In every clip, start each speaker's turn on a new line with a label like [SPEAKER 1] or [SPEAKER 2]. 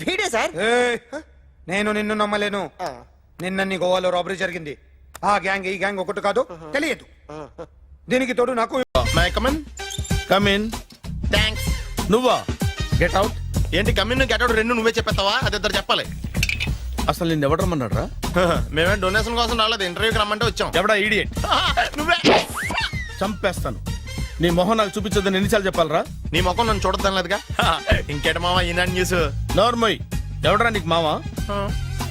[SPEAKER 1] వీడే సార్.
[SPEAKER 2] నేను నిన్ను నమ్మలేను. నిన్న నీ గోవాలో రాబరీ జరిగింది. ఆ గ్యాంగ్ ఈ గ్యాంగ్ ఒకటి కాదు, తెలియదు. దీనికి తోడు నాకు
[SPEAKER 3] కమిన్.
[SPEAKER 4] థ్యాంక్స్.
[SPEAKER 3] నువ్వా? Get out.
[SPEAKER 4] ఏంటి కమిన్ గెట్ అవుట్ రెండు నువ్వే చెప్పేస్తావా? అది ఇద్దరు చెప్పాలి.
[SPEAKER 3] అసలు నిన్ను ఎవరు రమ్మన్నాడు రా?
[SPEAKER 4] మేమే డొనేషన్ కోసం రాలేదు, ఇంటర్వ్యూకి రమ్మంటే వచ్చాం.
[SPEAKER 3] ఎవడా ఈడియట్?
[SPEAKER 4] నువ్వే.
[SPEAKER 3] చంపేస్తాను. నీ మొహం నాకు చూపించొద్దని ఎన్నిసార్లు చెప్పాలరా?
[SPEAKER 4] నీ ముఖం నన్ను చూడద్దాం లేదుగా. ఇంకేట మామ ఈనాడు న్యూస్.
[SPEAKER 3] నోర్మోయ్. ఎవడరా నీకు మావా?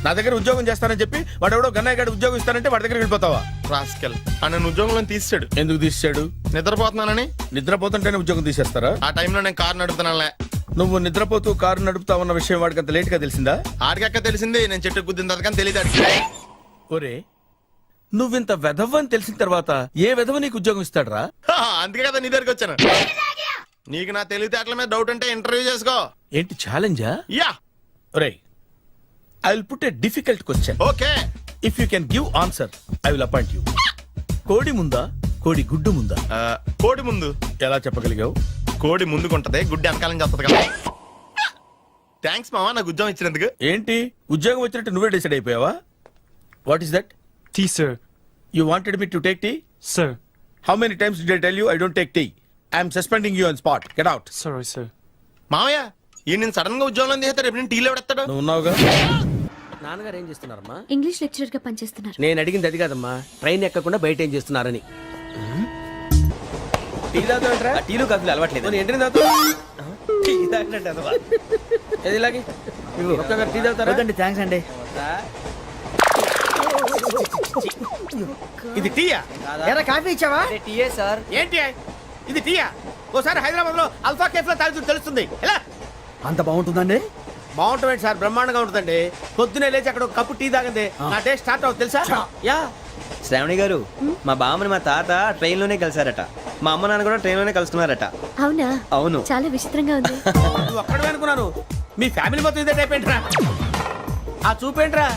[SPEAKER 3] నా దగ్గర ఉద్యోగం చేస్తానని చెప్పి వాడు ఎవడో గన్నయ్య గారి ఉద్యోగం ఇస్తానంటే వాడి దగ్గర వెళ్ళిపోతావా?
[SPEAKER 4] రాస్కెల్. నన్ను ఉద్యోగంలో తీసాడు.
[SPEAKER 3] ఎందుకు తీసాడు?
[SPEAKER 4] నిద్రపోతున్నానని.
[SPEAKER 3] నిద్రపోతుంటేనే ఉద్యోగం తీసేస్తారా?
[SPEAKER 4] ఆ టైంలో నేను కారు నడుపుతున్నానులే.
[SPEAKER 3] నువ్వు నిద్రపోతూ కారు నడుపుతావన్న విషయం వాడికి అంత లేట్ గా తెలిసిందా?
[SPEAKER 4] ఆడికక్క తెలిసింది, నేను చెట్టు గుద్దిన తర్వాత కానీ తెలియదు.
[SPEAKER 3] ఒరే, నువ్వింత వెధవ్ అని తెలిసిన తర్వాత ఏ వెధవ నీకు ఉద్యోగం ఇస్తాడరా?
[SPEAKER 4] అందుకే కదా నీ దగ్గరికి వచ్చాను. నీకు నా తెలివితేటల మీద డౌట్ అంటే ఇంటర్వ్యూ చేసుకో.
[SPEAKER 3] ఏంటి ఛాలెంజా?
[SPEAKER 4] యా.
[SPEAKER 3] ఒరే, I will put a difficult question.
[SPEAKER 4] Okay.
[SPEAKER 3] If you can give answer I will appoint you. కోడి ముందా, కోడి గుడ్డు ముందా?
[SPEAKER 4] కోడి ముందు.
[SPEAKER 3] ఎలా చెప్పగలిగావు?
[SPEAKER 4] కోడి ముందుకుంటది, గుడ్డి వెనకాలం చేస్తుంది కదా. థ్యాంక్స్ మామ నాకు ఉద్యోగం ఇచ్చినందుకు.
[SPEAKER 3] ఏంటి ఉద్యోగం వచ్చినట్టు నువ్వే డిసైడ్ అయిపోయావా? What is that?
[SPEAKER 5] Tea, sir.
[SPEAKER 3] You wanted me to take tea?
[SPEAKER 5] Sir.
[SPEAKER 3] How many times did I tell you I don't take tea? I am suspending you on spot. Get out.
[SPEAKER 5] Sorry, sir.
[SPEAKER 4] మామయ్య ఈ నేను sudden గా ఉద్యోగంలో తీస్తాడు. రేపు నేను టీలో పెడతాడు.
[SPEAKER 3] నువ్వు ఉన్నావుగా.
[SPEAKER 6] నాన్నగారు ఏం చేస్తున్నారమ్మా?
[SPEAKER 7] ఇంగ్లీష్ లెక్చరర్ గా పనిచేస్తున్నారు.
[SPEAKER 6] నేను అడిగింది అది కాదమ్మా, ట్రైన్ ఎక్కకుండా బయట ఏం చేస్తున్నారని.
[SPEAKER 3] టీ తాగుతాంట్రా?
[SPEAKER 6] టీలు కాఫీలు అలవాట్లేదు.
[SPEAKER 3] నేను ఏంటని తాగుతా?
[SPEAKER 6] టీ తాగినట్టు అదవా.
[SPEAKER 3] ఏది ఇలాగే ఒక్కగారు టీ తాగుతారా?
[SPEAKER 6] థ్యాంక్స్ అండి.
[SPEAKER 3] ఇది టీయా?
[SPEAKER 6] కాఫీ ఇచ్చావా? టీయే సార్.
[SPEAKER 3] ఏంటి ఇది టీయా? ఓసారి హైదరాబాద్ లో అల్ఫా కేఫ్ లో తాగుతూ తెలుస్తుంది. ఎలా
[SPEAKER 6] అంత బాగుంటుందండి?
[SPEAKER 3] బాగుంటుంది సార్, బ్రహ్మాండంగా ఉంటుందండి. పొద్దునే లేచి అక్కడ ఒక కప్పు టీ తాగింది నా డే స్టార్ట్ అవుతుంది తెలుసా? యా.
[SPEAKER 6] శ్రావణి గారు, మా బామ్మని మా తాత ట్రైన్ లోనే కలిసారట. మా అమ్మ నాన్న కూడా ట్రైన్ లోనే కలుసుకున్నారట.
[SPEAKER 7] అవునా?
[SPEAKER 6] అవును.
[SPEAKER 7] చాలా విచిత్రంగా ఉంది.
[SPEAKER 3] నువ్వు ఒక్కడే అనుకున్నాను, మీ ఫ్యామిలీ మొత్తం ఇదే టైప్ ఏంట్రా? ఆ చూపేంట్రా,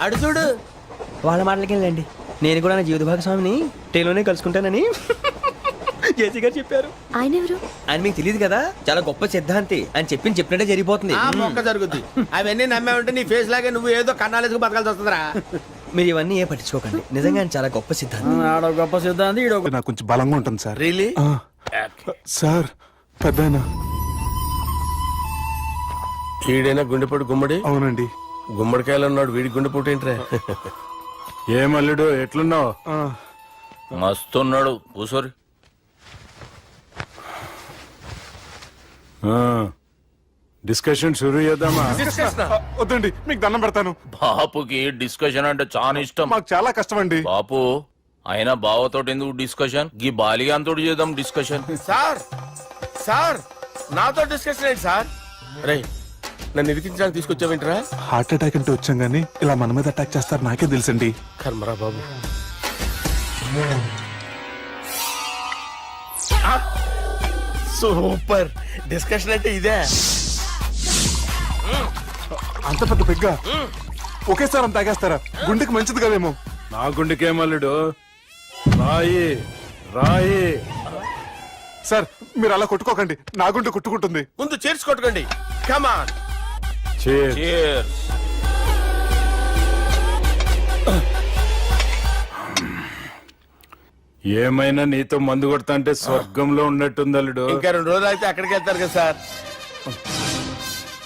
[SPEAKER 3] అడు చూడు.
[SPEAKER 6] వాళ్ళ మాటలకి వెళ్ళండి. నేను కూడా నా జీవిత భాగస్వామిని ట్రైన్ లోనే కలుసుకుంటానని జేసీ గారు చెప్పారు.
[SPEAKER 7] ఆయన ఎవరు?
[SPEAKER 6] ఆయన మీకు తెలియదు కదా, చాలా గొప్ప సిద్ధాంతి అని చెప్పినట్టే జరిగిపోతుంది.
[SPEAKER 3] ఆ మొక్క జరుగుద్ది. అవన్నీ నమ్మే ఉంటే నీ ఫేస్ లాగే నువ్వు ఏదో కన్నాలేసుకు బతకాల్సి వస్తుందిరా.
[SPEAKER 6] మీరు ఇవన్నీ ఏ పట్టించుకోకండి. నిజంగా ఆయన చాలా గొప్ప సిద్ధాంతి.
[SPEAKER 3] గొప్ప సిద్ధాంతి.
[SPEAKER 5] నాకు కొంచెం బలంగా ఉంటుంది సార్.
[SPEAKER 3] రియలీ?
[SPEAKER 5] సార్ పెద్దయినా.
[SPEAKER 3] ఈడైనా గుండెపోటు గుమ్మడి?
[SPEAKER 5] అవునండి.
[SPEAKER 3] గుమ్మడికాయలు ఉన్నాడు, వీడి గుండెపోటు ఏంట్రా?
[SPEAKER 8] ఏమల్లుడు ఎట్లున్నావు?
[SPEAKER 9] మస్తున్నాడు కూసోరి.
[SPEAKER 8] డిస్కషన్ షురూ చేద్దామా?
[SPEAKER 5] వద్దండి, మీకు దండం పెడతాను.
[SPEAKER 9] బాపుకి డిస్కషన్ అంటే చాలా ఇష్టం.
[SPEAKER 5] మాకు చాలా కష్టం అండి.
[SPEAKER 9] బాపు అయినా బావతోటి ఎందుకు డిస్కషన్? గీ బాలిగాంతోటి చేద్దాం డిస్కషన్.
[SPEAKER 3] సార్ సార్ నాతో డిస్కషన్ ఏంటి సార్? రే, నన్ను ఇరికించడానికి తీసుకొచ్చావేంట్రా?
[SPEAKER 5] హార్ట్ అటాక్ అంటే వచ్చాం గానీ ఇలా మన మీద అటాక్ చేస్తారు నాకే తెలుసండి.
[SPEAKER 3] కర్మరా బాబు. సూపర్ డిస్కషన్ అంటే ఇదే.
[SPEAKER 5] అంత పెద్ద పెగ్గా ఒకేసారి అంత తాగేస్తారా? గుండెకి మంచిది కదేమో.
[SPEAKER 8] నా గుండెకేమల్లుడు, రాయి రాయి.
[SPEAKER 5] సార్ మీరు అలా కొట్టుకోకండి, నా గుండె కొట్టుకుంటుంది.
[SPEAKER 3] ముందు చేర్చి కొట్టుకోండి. కమాన్.
[SPEAKER 9] Cheers.
[SPEAKER 8] ఏమైనా నీతో మందు కొడతా అంటే స్వర్గంలో ఉన్నట్టుంది అల్లుడు.
[SPEAKER 3] ఇంకా 2 రోజులు అయితే అక్కడికి వెళ్తారు కదా సార్.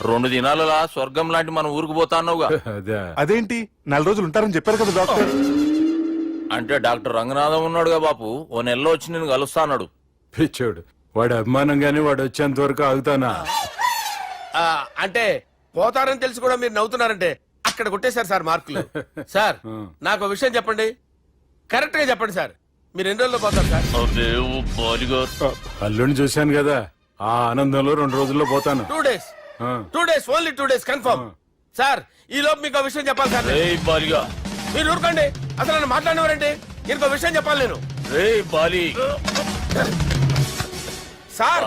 [SPEAKER 9] 2 దినాలలా స్వర్గం లాంటి మన ఊరికి పోతాన్నావుగా.
[SPEAKER 8] అదే.
[SPEAKER 5] అదేంటి 4 రోజులు ఉంటారని చెప్పారు కదా డాక్టర్.
[SPEAKER 9] అంటే డాక్టర్ రంగనాథం ఉన్నాడుగా బాపు, ఓ నెలలో వచ్చి నేను కలుస్తాన్నాడు.
[SPEAKER 8] పిచ్చోడు, వాడు అభిమానంగానే వాడు వచ్చేంత వరకు ఆగుతానా?
[SPEAKER 3] అంటే పోతారని తెలిసి కూడా మీరు నవ్వుతున్నారంటే అక్కడ కొట్టేశారు సార్ మార్కులు. సార్ నాకు ఒక విషయం చెప్పండి, కరెక్ట్ గా చెప్పండి సార్. మీరు ఎన్ని రోజుల్లో పోతారు సార్?
[SPEAKER 8] అల్లుడిని చూశాను కదా, ఆ ఆనందంలో 2 రోజుల్లో పోతాను.
[SPEAKER 3] 2 days. 2 days, only 2 days confirm. Sir ఈ లోపు మీకు ఒక విషయం చెప్పాలి సార్.
[SPEAKER 9] బాలిగా
[SPEAKER 3] మీరు ఊరుకోండి, అసలు నన్ను మాట్లాడినవారంటే ఇంకో విషయం చెప్పాలి నేను.
[SPEAKER 9] బాలి
[SPEAKER 3] సార్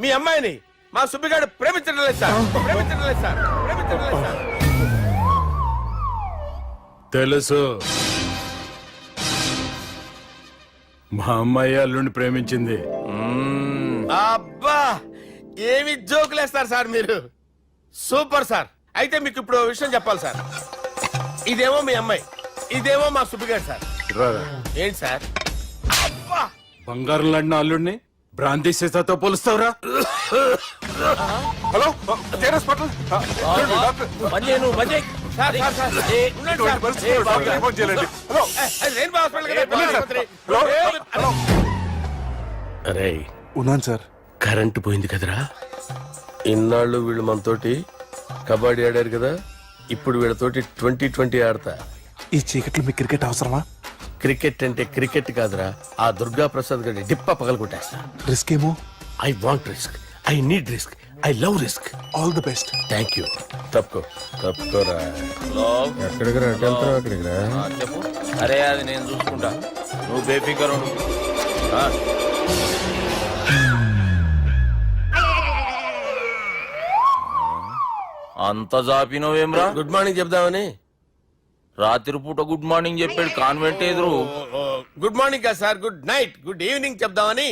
[SPEAKER 3] మీ అమ్మాయిని మా సుబ్బిగాడు ప్రేమించడం లేదు సార్. ప్రేమించడం లేదు సార్. ప్రేమించడం లేదు సార్.
[SPEAKER 8] తెలుసు, మా అమ్మాయి అల్లుడిని ప్రేమించింది.
[SPEAKER 3] అబ్బా ఏమి జోకులేస్తారు సార్ మీరు. Super sir. అయితే మీకు ఇప్పుడు ఓ విషయం చెప్పాలి సార్. ఇదేమో మీ అమ్మాయి, ఇదేమో మా సుబ్బిగారు సార్.
[SPEAKER 8] రారా.
[SPEAKER 3] ఏంటి సార్? అబ్బా!
[SPEAKER 8] బంగారం లాంటి అల్లుడిని భ్రాంతి సీతతో పోలుస్తావురా?
[SPEAKER 5] Hello care hospital
[SPEAKER 3] sir, sir, sir. ఉండండి సార్. ఏ, బాబు.
[SPEAKER 5] ఫోన్ చేయాలండి. హలో
[SPEAKER 3] అది రెయిన్బో హాస్పిటల్ కదా,
[SPEAKER 5] వెళ్ళండి సార్.
[SPEAKER 3] ఆసుపత్రి.
[SPEAKER 5] హలో
[SPEAKER 3] అరే
[SPEAKER 5] ఉన్నాను సార్.
[SPEAKER 3] కరెంటు పోయింది కదరా. ఇన్నాళ్ళు వీళ్ళు మనతోటి కబడ్డీ ఆడారు కదా, ఇప్పుడు వీళ్ళతోటి 2020 ఆడతా.
[SPEAKER 5] ఈ చీకట్లో మీకు క్రికెట్ అవసరమా?
[SPEAKER 3] క్రికెట్ అంటే క్రికెట్ కాదురా, ఆ దుర్గా ప్రసాద్ గారి డిప్ప పగల కొట్టేస్తా.
[SPEAKER 5] రిస్క్ ఏమో.
[SPEAKER 3] I want risk, I need risk, I love risk.
[SPEAKER 5] All the best.
[SPEAKER 3] Thank you. తప్పుకోరా.
[SPEAKER 9] హలో
[SPEAKER 3] ఎక్కడికి రా, అక్కడికి రా.
[SPEAKER 9] చెప్పు. అరే అది నేను చూసుకుంటా, నువ్వు బేఫికర్ ఉండు. ఆ. అంత జాపినవేమ్రా?
[SPEAKER 3] గుడ్ మార్నింగ్ చెప్దామని.
[SPEAKER 9] రాత్రి పూట గుడ్ మార్నింగ్ చెప్పాడు కాన్వెంట్ ఎదురు.
[SPEAKER 3] గుడ్ మార్నింగ్ కదా sir, good night, good evening చెప్దామని.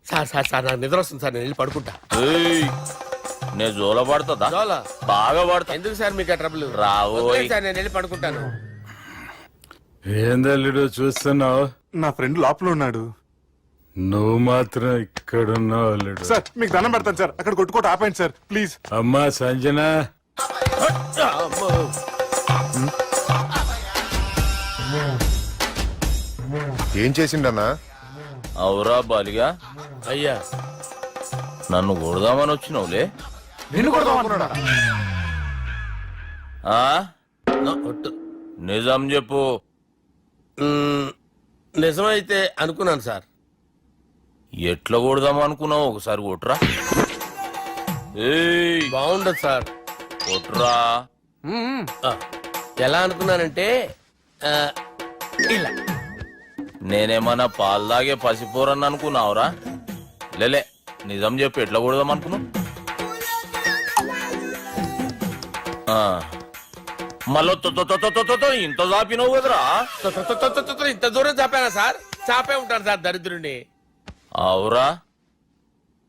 [SPEAKER 3] సార్ సార్ సార్ నాకు నిద్ర వస్తుంది సార్, నేను వెళ్ళి పడుకుంటా.
[SPEAKER 9] ఏయ్, నే జోల పడుతుందా?
[SPEAKER 3] జోలా?
[SPEAKER 9] బాగా పడతా.
[SPEAKER 3] ఎందుకు సార్ మీకు ఆ ట్రబుల్?
[SPEAKER 9] రావోయ్.
[SPEAKER 3] వదిలేయ్ సార్, నేను వెళ్ళి పడుకుంటాను.
[SPEAKER 8] ఏందల్లుడు చూస్తున్నావు?
[SPEAKER 5] నా ఫ్రెండ్ లోపల ఉన్నాడు.
[SPEAKER 8] నువ్వు మాత్రం ఇక్కడున్నావు అల్లుడు.
[SPEAKER 5] సార్ మీకు దండం పెడతాను సార్, అక్కడ కొట్టుకోట ఆపండి సార్ ప్లీజ్.
[SPEAKER 8] అమ్మా సంజన,
[SPEAKER 3] అమ్మో.
[SPEAKER 1] ఏం చేసిండన్నా?
[SPEAKER 9] అవురా బాలిగా,
[SPEAKER 3] అయ్యా
[SPEAKER 9] నన్ను కొడదామని వచ్చినావులే.
[SPEAKER 5] నిన్ను కొడదామన్నాడా?
[SPEAKER 9] ఆ
[SPEAKER 3] ఒట్టు.
[SPEAKER 9] నిజం చెప్పు.
[SPEAKER 3] నిజమైతే అనుకున్నాను సార్.
[SPEAKER 9] ఎట్లా కొడదాం అనుకున్నావు? ఒకసారి కొట్రా. ఏయ్,
[SPEAKER 3] బాగుండదు సార్.
[SPEAKER 9] కొట్రా.
[SPEAKER 3] ఆ, ఎలా అనుకున్నానంటే ఆ, ఇలా.
[SPEAKER 9] నేనేమన్నా పాలు తాగే పసిపోరని అనుకున్నావురా? లేలే, నిజం చెప్పు, ఎట్లా కొడదాం అనుకున్నావు? మళ్ళీ ఇంత చాపినావు కదరా?
[SPEAKER 3] ఇంత దూరం చాపానా సార్? చాపే ఉంటాను సార్ దరిద్రుడిని.
[SPEAKER 9] అవురా,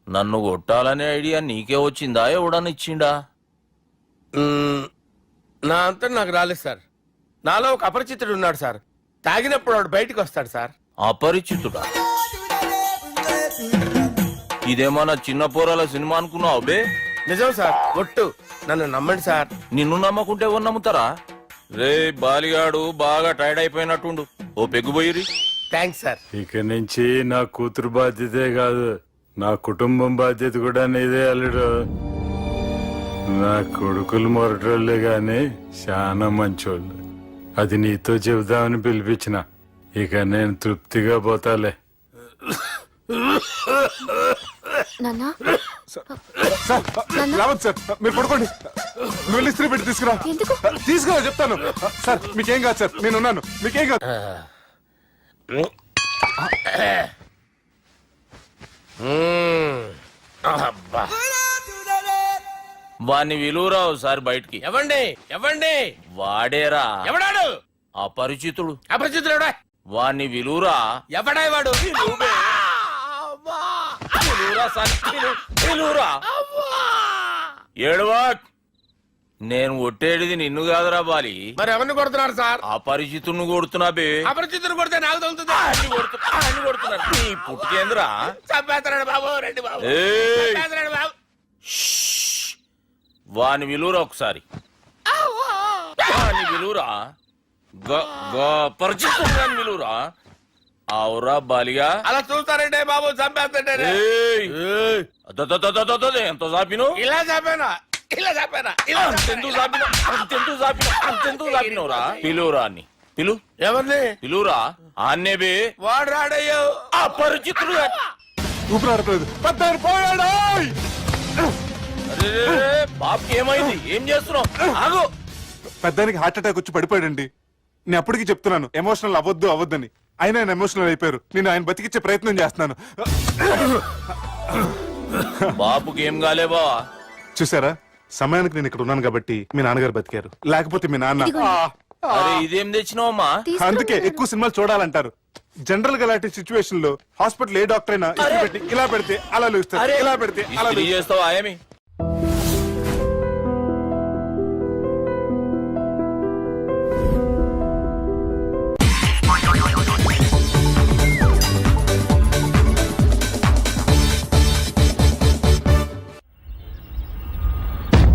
[SPEAKER 9] నన్ను కొట్టాలనే ఐడియా నీకే వచ్చిందా? ఎవడన్నా ఇచ్చిండా?
[SPEAKER 3] నా అంతా నాకు రాలేదు సార్. నాలో ఒక అపరిచితుడు ఉన్నాడు సార్. తాగినప్పుడు వాడు బయటికి వస్తాడు సార్.
[SPEAKER 9] అపరిచితుడా? ఇదేమన్నా చిన్న పోరాల సినిమా అనుకున్నావు బే?
[SPEAKER 3] నిజం సార్, ఒట్టు. నన్ను నమ్మండి సార్.
[SPEAKER 9] నిన్ను నమ్మకుంటే ఎవరు నమ్ముతారా? రే బాలిగాడు బాగా టైర్డ్ అయిపోయినట్టుండు, ఓ పెగ్గుబోయిరి.
[SPEAKER 3] Thanks sir.
[SPEAKER 8] ఇక నుంచి నా కూతురు బాధ్యతే కాదు, నా కుటుంబం బాధ్యత కూడా నీదే అల్లుడు. నా కొడుకులు మొరటోళ్ళే గాని చాలా మంచోళ్ళు. అది నీతో చెబుదామని పిలిపించిన. ఇక నేను తృప్తిగా పోతాలే.
[SPEAKER 7] నాన్నా
[SPEAKER 5] సార్ రావద్దు సార్, మీరు పడుకోండి. నువ్వు వెళ్ళి ఇస్త్రీ పెట్టి తీసుకురా.
[SPEAKER 7] ఎందుకు?
[SPEAKER 5] తీసుకురా చెప్తాను. సార్ మీకేం కాదు సార్, నేను ఉన్నాను. మీకేం కాదు.
[SPEAKER 3] అబ్బా.
[SPEAKER 9] వాణ్ణి విలువరా ఒకసారి బయటికి.
[SPEAKER 3] ఎవండి ఎవండి?
[SPEAKER 9] వాడేరా
[SPEAKER 3] ఎవడాడు?
[SPEAKER 9] అపరిచితుడు.
[SPEAKER 3] అపరిచితుడు ఎవడా?
[SPEAKER 9] వాణ్ణి విలువరా.
[SPEAKER 3] ఎవడా వాడు?
[SPEAKER 9] విలువరా సార్, విలువరా. ఏడవా, నేను కొట్టేడిది నిన్ను కాదురా బాలి,
[SPEAKER 3] మరి ఎవరిని కొడుతున్నారు సార్?
[SPEAKER 9] అపరిచితుడిని కొడుతున్నా బే.
[SPEAKER 3] అపరిచితుడు కొడితే నాకు తగులుతుంది.
[SPEAKER 9] అన్ని కొడుతున్నారు. నీ పుట్టుకేంద్రా?
[SPEAKER 3] చంపేస్తున్నాడు బాబు, రండి బాబు.
[SPEAKER 9] ఏయ్,
[SPEAKER 3] చంపేస్తున్నాడు బాబు.
[SPEAKER 9] వాని విలువరా ఒకసారి. వాని విలువరా. పరిచితుడు విలువరా. అవురా బాలిగా.
[SPEAKER 3] అలా చూస్తారంటే బాబు, చంపేస్తాడే.
[SPEAKER 9] ఎంత చాపిను?
[SPEAKER 3] ఇలా చంపానా? ఇలా చంపానా? ఇలా
[SPEAKER 9] అంతెందుకు చాపినా? అంతెందుకు చాపినవురా? పిలువురా అన్ని. పిలు.
[SPEAKER 3] ఎవరిని?
[SPEAKER 9] పిలువురా. ఆన్నే బే.
[SPEAKER 3] వాడు రాడయ్యో.
[SPEAKER 9] అపరిచితుడు.
[SPEAKER 5] ఊపిరి ఆడట్లేదు. పెద్దాయన పోయాడు.
[SPEAKER 9] బాబుకి ఏమైంది? ఏం చేస్తున్నావు? ఆగు.
[SPEAKER 5] పెద్దానికి హార్ట్ అటాక్ వచ్చి పడిపోయాడండి. నేను అప్పటికి చెప్తున్నాను ఎమోషనల్ అవ్వద్దని. ఆయన ఎమోషనల్ అయిపోయారు. నేను ఆయన బతికిచ్చే ప్రయత్నం చేస్తున్నాను.
[SPEAKER 9] బాబుకి ఏం కాలే బావా?
[SPEAKER 5] చూసారా, సమయానికి నేను ఇక్కడ ఉన్నాను కాబట్టి మీ నాన్నగారు బతికారు. లేకపోతే మీ నాన్న.
[SPEAKER 9] అరే ఇదేం తెచ్చినావమ్మా?
[SPEAKER 5] అందుకే ఎక్కువ సినిమాలు చూడాలంటారు. జనరల్ గా అలాంటి సిచ్యువేషన్ లో హాస్పిటల్ ఏ డాక్టర్ అయినా ఇస్త్రీ పెట్టి ఇలా పెడితే అలా లూస్తారు, ఇలా పెడితే అలా
[SPEAKER 9] ఇస్త్రీ చేస్తావా ఏమి?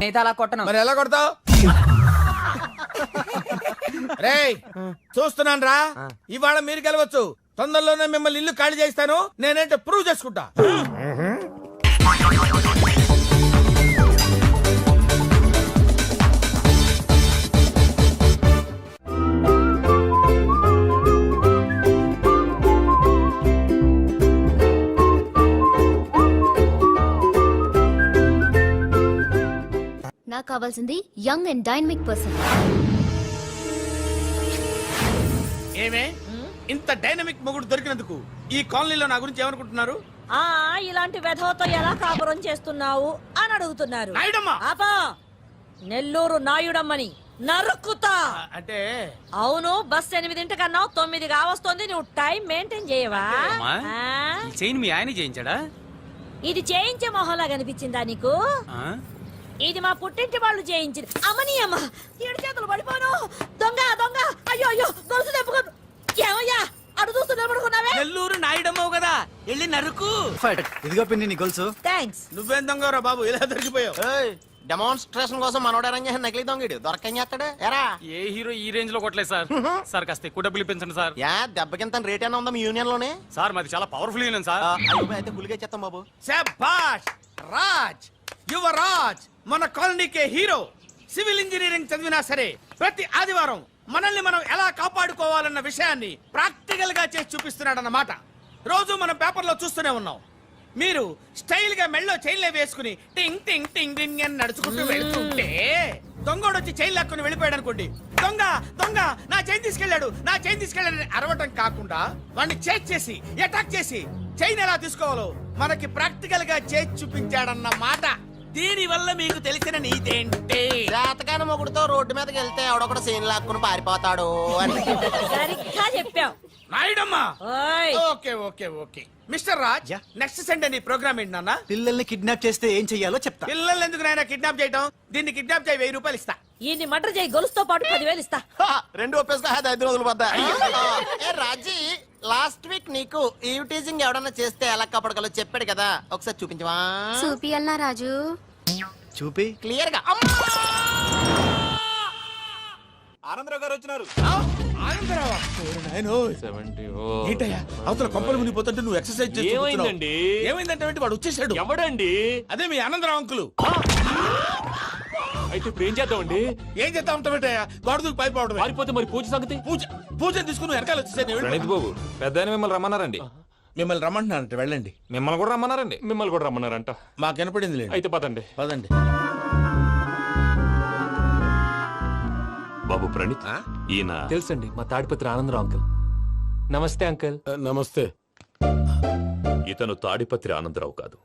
[SPEAKER 10] నేత అలా కొట్టను.
[SPEAKER 3] మరి ఎలా కొడతావు? రేయ్ చూస్తున్నాను రా, ఇవాళ మీరు గెలవచ్చు. తొందరలోనే మిమ్మల్ని ఇల్లు ఖాళీ చేస్తాను. నేనేంటో ప్రూవ్ చేసుకుంటా.
[SPEAKER 7] నాకు కావాల్సింది యంగ్ అండ్ డైనమిక్ పర్సన్.
[SPEAKER 3] ఏమే ఇంత డైనమిక్ మొగుడు దొరికినందుకు ఈ కాలనీలో నా గురించి ఏమనుకుంటున్నారు?
[SPEAKER 10] ఇలాంటి వెధవతో ఎలా కాపురం చేస్తున్నావు అని అడుగుతున్నారు.
[SPEAKER 3] నాయుడమ్మా!
[SPEAKER 10] ఆపా! నెల్లూరు నాయుడమ్మని నరుక్కుతా.
[SPEAKER 3] అంటే
[SPEAKER 10] అవును, బస్ 8 కన్నా 9 కావస్తుంది. నువ్వు టైం మెయింటైన్ చేయవా?
[SPEAKER 6] చైన్ మీ ఆయన చేయించాడా?
[SPEAKER 10] ఇది చేయించే మొహంలా కనిపించిందా నీకు? ఇది మా పుట్టింటి వాళ్ళు చేయించింది. అమ్మని అమ్మ, 7 చేతులు పడిపోను. దొంగ దొంగ, అయ్యో అయ్యో, గొలుసు తెప్పుకోను. ఏమయ్యా అడు చూస్తూ నిలబడుకున్నావే?
[SPEAKER 6] నెల్లూరు నాయుడమ్మవు కదా, వెళ్ళి నరుకు.
[SPEAKER 2] ఇదిగో పిన్ని నీ గొలుసు.
[SPEAKER 10] థ్యాంక్స్.
[SPEAKER 3] నువ్వేం దొంగరా బాబు, ఇలా దొరికిపోయావు?
[SPEAKER 4] డెమాన్స్ట్రేషన్ కోసం మనోడు అరేంజ్ చేసిన నకిలీ దొంగడు దొరకని చేస్తాడు ఎరా.
[SPEAKER 6] ఏ హీరో ఈ రేంజ్ లో కొట్టలేదు సార్. సార్ కాస్త ఎక్కువ డబ్బులు ఇప్పించండి సార్.
[SPEAKER 4] యా దెబ్బకింత రేట్ అయినా ఉందా మీ యూనియన్ లోనే?
[SPEAKER 6] సార్ మాది చాలా పవర్ఫుల్ యూనియన్ సార్.
[SPEAKER 4] అయితే గులిగా చేస్తాం బాబు.
[SPEAKER 3] శభాష్ రాజ్, యువరాజ్, మన కాలనీకే హీరో. సివిల్ ఇంజనీరింగ్ చదివినా సరే ప్రతి ఆదివారం మనల్ని మనం ఎలా కాపాడుకోవాలన్న విషయాన్ని ప్రాక్టికల్ గా చేసి చూపిస్తున్నాడన్నమాట. రోజు మనం పేపర్లో చూస్తూనే ఉన్నాం. మీరు స్టైల్ గా మెళ్ళో చైన్లే వేసుకుని టింగ్ టింగ్ టింగ్ టింగ్ అని నడుచుకుంటూ వెళ్తుంటే దొంగోడు వచ్చి చైన్ లాక్కుని వెళ్ళిపోయాడు అనుకోండి. దొంగ దొంగ నా చైన్ తీసుకెళ్లాడు, నా చైన్ తీసుకెళ్లాడు అరవటం కాకుండా వాడిని చేజ్ చేసి అటాక్ చేసి చైన్ ఎలా తీసుకోవాలో మనకి ప్రాక్టికల్ గా చేసి చూపించాడన్న మాట. దీని వల్ల మీకు తెలిసిన నీతేంటే
[SPEAKER 4] జాతకాన మొగుడుతో రోడ్డు మీదకి వెళ్తే ఎవడొకడు సీన్ లాక్కుని పారిపోతాడు అని.
[SPEAKER 10] సరిగ్గా చెప్పావు
[SPEAKER 3] నాయుడమ్మా.
[SPEAKER 10] ఓయ్.
[SPEAKER 3] Okay okay okay mister Raj, next Sunday నీ ప్రోగ్రామ్ ఏంటి నాన్న?
[SPEAKER 2] పిల్లల్ని కిడ్నాప్ చేస్తే ఏం చెయ్యాలో చెప్తా.
[SPEAKER 3] పిల్లల్ని ఎందుకు నాయన కిడ్నాప్ చేయటం? దీన్ని కిడ్నాప్ చేయి, 1000 రూపాయలు ఇస్తా.
[SPEAKER 10] ఈయన్ని మర్డర్ చేయి, గొలుసుతో పాటు 10,000 ఇస్తా.
[SPEAKER 4] రెండు ఒప్పేసుకో 5 రోజులు పడ్డా. ఏ రాజీ, లాస్ట్ వీక్ నీకు ఈవ్ టీజింగ్ ఎవడన్నా చేస్తే ఎలా కాపాడగలో చెప్పాడు కదా, ఒకసారి చూపించవా?
[SPEAKER 7] చూపియల్నా రాజు?
[SPEAKER 2] చూపి.
[SPEAKER 4] క్లియర్ గా.
[SPEAKER 5] ఆనందరావు గారు వచ్చినారు.
[SPEAKER 3] ఆనందరావా? ఏంటయ్యా అవతల కొంపలు మునిగిపోతుంటే నువ్వు ఎక్సర్సైజ్
[SPEAKER 6] ఏమైందండి?
[SPEAKER 3] ఏమైందంటే వాడు వచ్చేసాడు.
[SPEAKER 6] ఎవడండి?
[SPEAKER 3] అదే మీ ఆనందరావు అంకులు.
[SPEAKER 6] అయితే ఇప్పుడు ఏం చేద్దామండి?
[SPEAKER 3] ఏం చేస్తా ఉంటావేటయ్యా, గొడవకు పైపోవడం.
[SPEAKER 6] పారిపోతే మరి పూజ సంగతి?
[SPEAKER 3] పూజ తీసుకుని నువ్వు వెనకాల వచ్చేసాను.
[SPEAKER 11] బాబు పెద్ద మిమ్మల్ని రమ్మన్నారండి.
[SPEAKER 3] మిమ్మల్ని రమ్మంటున్నారంట, వెళ్ళండి.
[SPEAKER 11] మిమ్మల్ని కూడా రమ్మన్నారండి.
[SPEAKER 6] మిమ్మల్ని కూడా రమ్మన్నారంట.
[SPEAKER 3] మాకు వినపడింది లేదు.
[SPEAKER 6] అయితే పదండి.
[SPEAKER 3] పదండి.
[SPEAKER 11] బాబు ప్రణీత్, ఈయన
[SPEAKER 6] తెలుసండి, మా తాడిపత్రి ఆనందరావు అంకుల్. నమస్తే అంకుల్.
[SPEAKER 3] నమస్తే.
[SPEAKER 11] ఇతను తాడిపత్రి ఆనందరావు కాదు,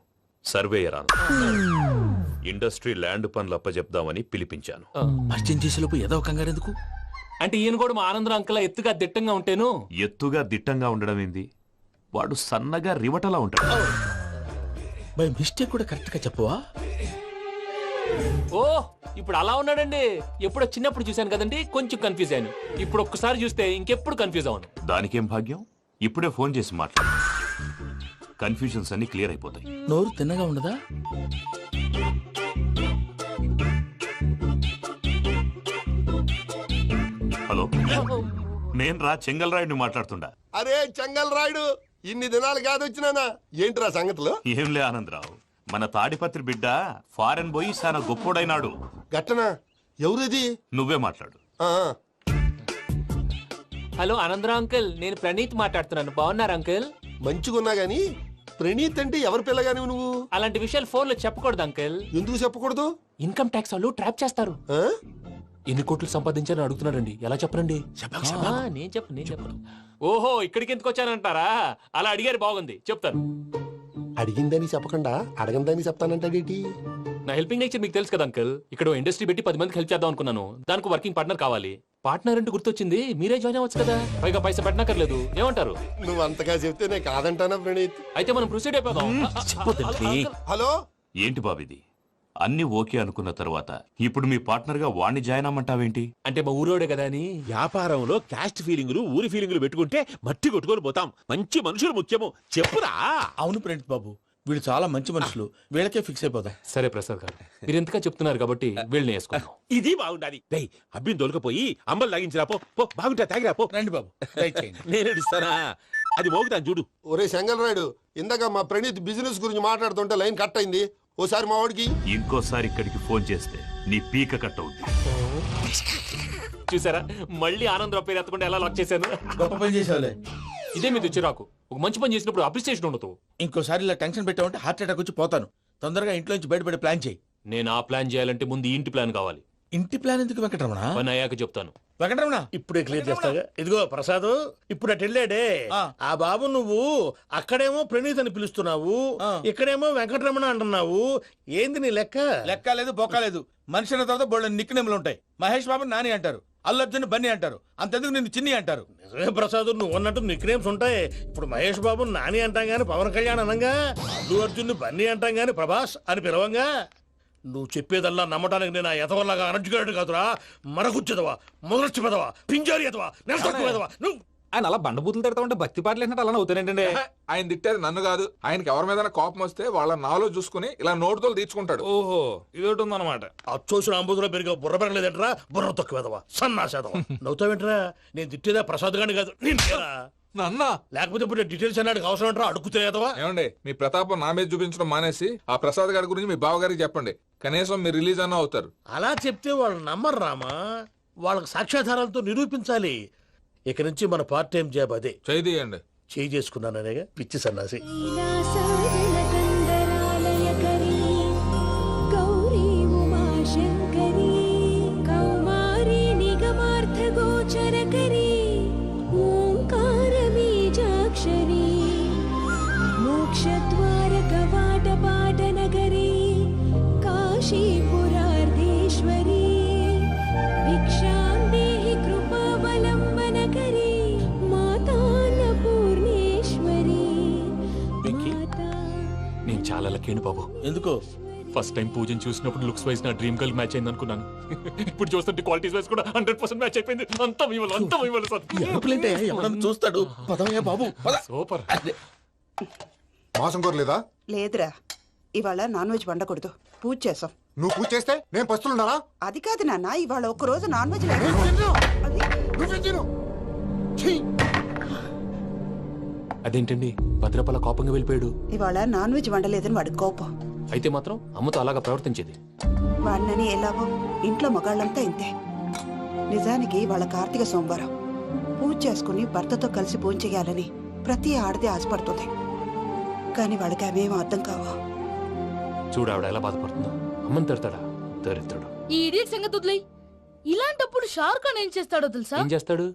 [SPEAKER 11] సర్వేయర్ ఆనందరావు. ఇండస్ట్రీ ల్యాండ్ పనులు అప్పచెప్దామని పిలిపించాను.
[SPEAKER 3] పరిచయం చేసేలోపు ఏదో కంగారు ఎందుకు?
[SPEAKER 6] అంటే ఈయన కూడా మా ఆనందరావు అంకుల్ ఎత్తుగా దిట్టంగా ఉంటేను.
[SPEAKER 11] ఎత్తుగా దిట్టంగా ఉండడం ఏంది, వాడు సన్నగా రివటలా ఉంటాడు.
[SPEAKER 3] బై మిస్టేక్ కూడా కరెక్ట్ గా చెప్పవా?
[SPEAKER 6] ఓ ఇప్పుడు అలా ఉన్నాడండి. ఎప్పుడో చిన్నప్పుడు చూశాను కదండి, కొంచెం కన్ఫ్యూజ్ అయ్యాను. ఇప్పుడు ఒక్కసారి చూస్తే ఇంకెప్పుడు కన్ఫ్యూజ్ అవ్వను.
[SPEAKER 11] దానికేం భాగ్యం, ఇప్పుడే ఫోన్ చేసి మాట్లాడు. కన్ఫ్యూజన్స్ అన్ని క్లియర్ అయిపోతాయి.
[SPEAKER 3] నోరు తిన్నగా ఉండదా?
[SPEAKER 11] హలో, నేను రా చెంగల్ రాయుడిని మాట్లాడుతుండా.
[SPEAKER 1] అరే చెంగల్ రాయుడు, ఇన్ని దినాలు కాదు వచ్చినానా? ఏంట్రా సంగతులు?
[SPEAKER 11] ఏంలే ఆనందరావు, మన తాడిపత్రి బిడ్డ ఫారెన్ పోయి చాలా గొప్పోడైనాడు.
[SPEAKER 1] గట్టనా? ఎవరిది?
[SPEAKER 11] నువ్వే మాట్లాడు.
[SPEAKER 6] హలో ఆనందరావు అంకుల్, నేను ప్రణీత్ మాట్లాడుతున్నాను. బాగున్నారు అంకుల్?
[SPEAKER 1] మంచిగున్నా గాని ప్రణీత్ అంటే ఎవరి పిల్లగాని నువ్వు?
[SPEAKER 6] అలాంటి విషయాలు ఫోన్ లో చెప్పకూడదు అంకుల్.
[SPEAKER 1] ఎందుకు చెప్పకూడదు?
[SPEAKER 6] ఇన్కమ్ ట్యాక్స్ వాళ్ళు ట్రాప్ చేస్తారు.
[SPEAKER 1] ఆ?
[SPEAKER 6] ఎన్ని కోట్లు సంపాదించాలని అడుగుతున్నారండి. ఎలా చెప్పరండి? నేను చెప్పను. ఓహో, ఇక్కడికి ఎందుకు వచ్చానంటారా? అలా అడిగారు, బాగుంది, చెప్తాను.
[SPEAKER 1] అడిగిందని చెప్పకుండా అడగందని చెప్తానంటాడేటి?
[SPEAKER 6] నా హెల్పింగ్ నేచర్ మీకు తెలుసు కదా అంకుల్. ఇక్కడ ఇండస్ట్రీ పెట్టి 10 మందికి హెల్ప్ చేద్దాం అనుకున్నాను. దానికి వర్కింగ్ పార్ట్నర్ కావాలి. పార్ట్నర్ అంటే గుర్తొచ్చింది, మీరే జాయిన్ అవ్వచ్చు కదా, పైగా పైసా పెట్టనక్కర్లేదు. ఏమంటారు?
[SPEAKER 1] నువ్వు అంతగా చెప్తే నేను కాదంటానా ప్రణీత్?
[SPEAKER 6] అయితే మనం ప్రొసీడ్ అయిపోదాం.
[SPEAKER 1] హలో,
[SPEAKER 11] ఏంటి బాబిది? అన్ని ఓకే అనుకున్న తర్వాత ఇప్పుడు మీ పార్ట్నర్ గా వాణ్ణి జాయిన్ అమ్మంటావేంటి?
[SPEAKER 6] అంటే మా ఊరోడే కదా అని.
[SPEAKER 12] వ్యాపారంలో క్యాస్ట్ ఫీలింగులు, ఊరి ఫీలింగులు పెట్టుకుంటే మట్టి కొట్టుకొని పోతాం. మంచి మనుషులు ముఖ్యము, చెప్పురా.
[SPEAKER 3] అవును ప్రణీత్ బాబు, వీళ్ళు చాలా మంచి మనుషులు, వీళ్ళకే ఫిక్స్ అయిపోతా.
[SPEAKER 6] సరే ప్రసాద్ గారు, మీరు ఎంతగా చెప్తున్నారు కాబట్టి వీళ్ళని వేసుకుందాం.
[SPEAKER 12] ఇది బాగుండాలి. డై అబ్బిని దొలకపోయి అంబలు తాగించిరా పో పో, బాగుంటా తాగిరా పో.
[SPEAKER 3] రండి బాబు, దయచేయండి.
[SPEAKER 12] నేను ఇస్తానా, అది మోగుతాను చూడు.
[SPEAKER 1] ఒరే చెంగల్ రాయుడు, ఇందాక మా ప్రణీత్ బిజినెస్ గురించి మాట్లాడుతుంటే లైన్ కట్ అయింది. ఓసారి మా వాడికి
[SPEAKER 11] ఇంకోసారి ఇక్కడికి ఫోన్ చేస్తే నీ పీక కట్ అవుద్ది.
[SPEAKER 6] చూసారా, మళ్ళీ ఆనందరావు పేరు ఎత్తకుండా ఎలా లాక్ చేశాను.
[SPEAKER 3] గొప్ప పని చేసేవాళ్ళే.
[SPEAKER 6] ఇదే మీద చిరాకు. ఒక మంచి పని చేసినప్పుడు అప్రిసియేషన్ ఉండదు.
[SPEAKER 3] ఇంకోసారి ఇలా టెన్షన్ పెట్టామంటే హార్ట్ అటాక్ వచ్చి పోతాను. తొందరగా ఇంట్లో నుంచి బయటపడే ప్లాన్ చేయి.
[SPEAKER 6] నేను ఆ ప్లాన్ చేయాలంటే ముందు ఈ ఇంటి ప్లాన్ కావాలి.
[SPEAKER 3] ఇంటి ప్లాన్ ఎందుకు వెంకటరమణ?
[SPEAKER 6] పని అయ్యాక చెప్తాను.
[SPEAKER 3] వెంకటరమణ
[SPEAKER 12] ఇప్పుడే క్లియర్ చేస్తాగా. ఇదిగో ప్రసాద్, ఇప్పుడు అటు వెళ్ళాడే
[SPEAKER 3] ఆ.
[SPEAKER 12] ఆ బాబు, నువ్వు అక్కడేమో ప్రణీత్ అని పిలుస్తున్నావు,
[SPEAKER 3] ఆ.
[SPEAKER 12] ఇక్కడేమో వెంకటరమణ అంటున్నావు. ఏంది నీ లెక్క?
[SPEAKER 3] లెక్క లేదు, బొక్క లేదు. మనిషి అన్న తర్వాత బోళ్ళ నిక్నెములు ఉంటాయి. మహేష్ బాబు నాని అంటారు, అల్లు అర్జున్ బన్నీ అంటారు, అంతెందుకు నిన్ను చిన్ని అంటారు.
[SPEAKER 12] నిజమే ప్రసాద్, నువ్వు అన్నట్టు నిక్నేమ్స్ ఉంటాయి. ఇప్పుడు మహేష్ బాబు నాని అంటాం గాని పవన్ కళ్యాణ్ అనంగా, అల్లు అర్జున్ బన్నీ అంటాం గాని ప్రభాస్ అని పిలవంగా. నువ్వు చెప్పేదల్లా నమ్మటానికి నేను ఎతవల్లాగా అనర్జుకేటెడ్ కాదురా. మరగుచ్చదవా, మొదలచ్చి పెదవా, పింజారి ఎదవా, నెలసొక్కుదవా నువ్వు.
[SPEAKER 2] ఆయన అలా బండబూతులు తిడతా ఉంటే భక్తి పాటలు ఏంటంటే అలా అవుతానంటే.
[SPEAKER 5] ఆయన తిట్టేది నన్ను కాదు, ఆయనకి ఎవరి మీద కోపం వస్తే వాళ్ళ నాలో చూసుకుని ఇలా నోటుతో తీర్చుకుంటాడు.
[SPEAKER 2] ఓహో, ఇదొకటి ఉందన్నమాట.
[SPEAKER 12] అచ్చోసిన అంబుధులో పెరిగే బుర్ర పెరగలేదంటరా, బుర్ర తొక్కువేదవా, సన్నాసేదవా. నవ్వుతావేంట్రా? నేను తిట్టేదా ప్రసాద్ గాని కాదు, నిన్నేరా.
[SPEAKER 5] నాన్న,
[SPEAKER 12] లేకపోతే ఇప్పుడు డీటెయిల్స్ అన్నాడు అవసరం అంటారా? అడుగుతాయేదవా.
[SPEAKER 5] ఏమండి, మీ ప్రతాపం నా మీద చూపించడం మానేసి ఆ ప్రసాద్ గారి గురించి మీ బావగారికి చెప్పండి. కనీసం మీరు రిలీజ్ అన్న అవుతారు.
[SPEAKER 12] అలా చెప్తే వాళ్ళు నమ్మరు రామా. వాళ్ళకి సాక్ష్యాధారాలతో నిరూపించాలి. ఇక నుంచి మన పార్ట్ టైం జాబ్ అదే.
[SPEAKER 5] చేయండి.
[SPEAKER 12] చేయి చేసుకున్నాననేగా పిచ్చి సన్నాసి.
[SPEAKER 6] నేను చాలా లక్కీ బాబు.
[SPEAKER 3] ఎందుకు?
[SPEAKER 6] ఫస్ట్ టైం పూజను చూసినప్పుడు లుక్స్ వైజ్ నా డ్రీమ్ గర్ల్ మ్యాచ్ అయింది అనుకున్నాను. ఇప్పుడు చూస్తుంటే క్వాలిటీస్ వైజ్ కూడా 100% మ్యాచ్ అయిపోయింది. అంతా ఇవ్వాలి సార్.
[SPEAKER 12] ఎవడన్నా చూస్తాడు. పదవయ్యా బాబు, పద.
[SPEAKER 6] సూపర్.
[SPEAKER 1] మాసం కోరలేదా?
[SPEAKER 13] లేదురా, ఇవాళ నాన్ వెజ్ వండకూడదు, పూజ చేసాం.
[SPEAKER 1] నువ్వు పూజ చేస్తే నేను పస్తులున్నానా?
[SPEAKER 13] అది కాదు నాన్న, ఇవాళ ఒక్కరోజు నాన్ వెజ్ లేదు. అది
[SPEAKER 1] నువ్వే తిను.
[SPEAKER 6] అదేంటండి భద్రపల కోపంగా వెళ్ళిపోయాడు?
[SPEAKER 13] ఇవాళ నాన్ వెజ్ వండలేదని వాడి కోపం.
[SPEAKER 6] అయితే మాత్రం అమ్మతో అలాగా ప్రవర్తించేది.
[SPEAKER 13] వాడినని ఎలాగో ఇంట్లో మగాళ్ళంతా ఇంతే. నిజానికి వాళ్ళ కార్తీక సోమవారం పూజ చేసుకుని భర్తతో కలిసి పూజ చేయాలని ప్రతి ఆడది ఆశపడుతుంది. కానీ వాడికి అవేం అర్థం కావు.
[SPEAKER 6] చూడు ఆవిడ ఎలా బాధపడుతుందో. అమ్మని తిడతాడా దరిద్రుడు.
[SPEAKER 10] ఈ ఇడియట్ సంగతి వదిలేయ్. ఇలాంటప్పుడు షారుఖ్ ఖాన్ ఏం చేస్తాడో తెలుసా?
[SPEAKER 6] ఏం చేస్తాడు?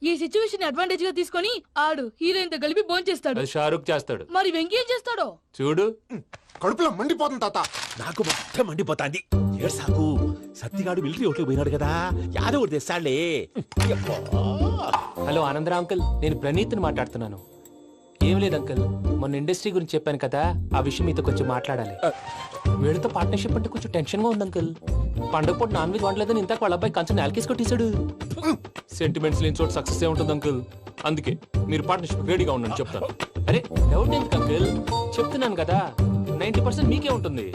[SPEAKER 10] ఈ సిచ్యువేషన్ అడ్వాంటేజ్ గా తీసుకొని ఆడు హీరోయిన్ తో కలిపి బోన్ చేస్తాడు.
[SPEAKER 6] అది షారుఖ్ చేస్తాడు.
[SPEAKER 10] మరి వెంకీ ఏం చేస్తాడో
[SPEAKER 6] చూడు.
[SPEAKER 1] కడుపులో మండిపోతుంది తాత.
[SPEAKER 12] నాకు మొత్తం మండిపోతాంది. ఏడు సాకు, సత్తిగాడు మిలిటరీ ఓట్లకు పోయినాడు కదా, యాదవ్ ఒకటి తెస్తాడులే.
[SPEAKER 6] హలో ఆనందరా అంకుల్, నేను ప్రణీత్ని మాట్లాడుతున్నాను. ఏం లేదు అంకుల్, మొన్న ఇండస్ట్రీ గురించి చెప్పాను కదా, ఆ విషయం మీతో కొంచెం మాట్లాడాలి. వీళ్ళతో పార్ట్నర్షిప్ అంటే కొంచెం టెన్షన్ గా ఉంది అంకుల్. పండగ పూట నాన్ వెజ్ వండలేదని ఇంతకు వాళ్ళ అబ్బాయి కంచెం నేలకేసి కొట్టేశాడు. సెంటిమెంట్స్ లేని చోట సక్సెస్ ఏ ఉంటుంది అంకుల్. అందుకే మీరు పార్ట్నర్షిప్ రెడీగా ఉండండి చెప్తాను. అరే డౌట్ ఎందుకు అంకుల్, చెప్తున్నాను కదా 90% మీకే ఉంటుంది.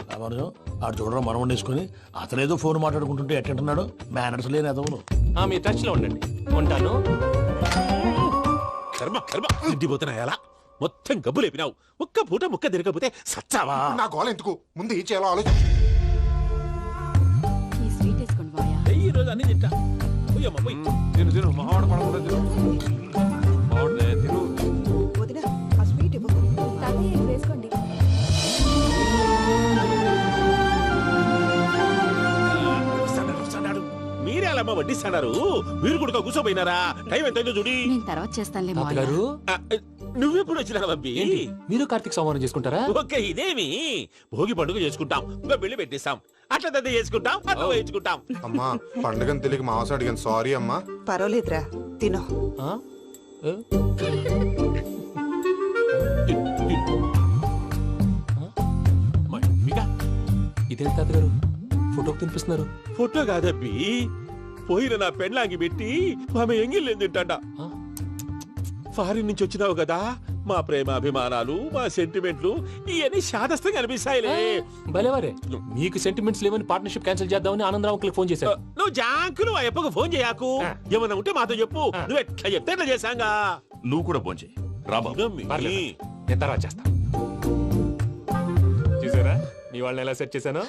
[SPEAKER 12] ఆడు చూడడం మనం వండేసుకొని అతనేదో ఫోన్ మాట్లాడుకుంటుంటే ఎట్టంటున్నాడు. మేనర్స్ లేని అదవును.
[SPEAKER 6] మీరు టచ్ లో ఉండండి. ఉంటాను.
[SPEAKER 12] కర్మ కర్మ, తిండిపోతున్నా ఎలా మొత్తం గబ్బు లేపినావు. ఒక్క పూట ముక్క తిరగకపోతే సచ్చావా?
[SPEAKER 1] నా గోల ఎందుకు, ముందు ఈ చేయాలో ఆలోచించు.
[SPEAKER 10] ఈ స్వీట్ వేసుకోండి మాయా.
[SPEAKER 12] ఈ రోజు అన్ని తింటా. పోయమ్మ, పోయ్.
[SPEAKER 5] తిను మావాడు పడకుండా తిను.
[SPEAKER 13] వదిన, ఆ స్వీట్ ఇవ్వు.
[SPEAKER 10] వేసుకోండి.
[SPEAKER 12] వస్తాడు. మీరే అలా వడ్డిస్తాడారు. మీరు కూడా కూర్చోపోయినారా? టైం ఎంతైందో చూడి.
[SPEAKER 10] నేను తర్వాత చేస్తానులే
[SPEAKER 6] తాతగారు,
[SPEAKER 12] నువ్వెప్పుడు వచ్చినా బంబి?
[SPEAKER 6] ఏంటి మీరు కార్తీక్ సంహారం చేసుకుంటారా?
[SPEAKER 12] ఓకే, ఇదేమి భోగి పండుగ చేసుకుంటాం, ఇంకా పెళ్లి పెట్టిస్తాం, అట్లా దద్ద చేసుకుంటాం, అట్లా వేయించుకుంటాం.
[SPEAKER 1] అమ్మా పండుగని తెలియక మాసం అడిగాను, సారీ అమ్మా.
[SPEAKER 13] పర్వాలేదురా, తినో.
[SPEAKER 6] ఆ? ఏ? ఇదేంటి తాతగారు ఫోటోకి తినిపిస్తున్నారు?
[SPEAKER 12] ఫోటో కాదబ్బి, పోయిన నా పెళ్ళాంగి పెట్టి ఆమె ఎంగిల్లేం తింటాడ. ఫారిన్ నుంచి వచ్చినావు కదా, మా ప్రేమాభిమానాలు మా సెంటిమెంట్లు ఇవన్నీ శాదస్తంగా అనిపిస్తాయిలే.
[SPEAKER 6] భలేవారే, మీకు సెంటిమెంట్స్ లేవని పార్ట్నర్షిప్ క్యాన్సిల్ చేద్దామని ఆనందరావు అంకుల్ ఫోన్ చేశారు.
[SPEAKER 12] నువ్వు జాంకులు అయ్యప్పకు ఫోన్ చేయకు. ఏమన్నా ఉంటే మాతో చెప్పు. నువ్వు ఎట్లా చెప్తే ఎట్లా చేశాంగా.
[SPEAKER 11] నువ్వు కూడా భోంచే రాబాబు.
[SPEAKER 12] ఇదమ్మి.
[SPEAKER 6] నేను తర్వాత చేస్తా. చూసారా మీ వాళ్ళని ఎలా సెట్ చేశాను?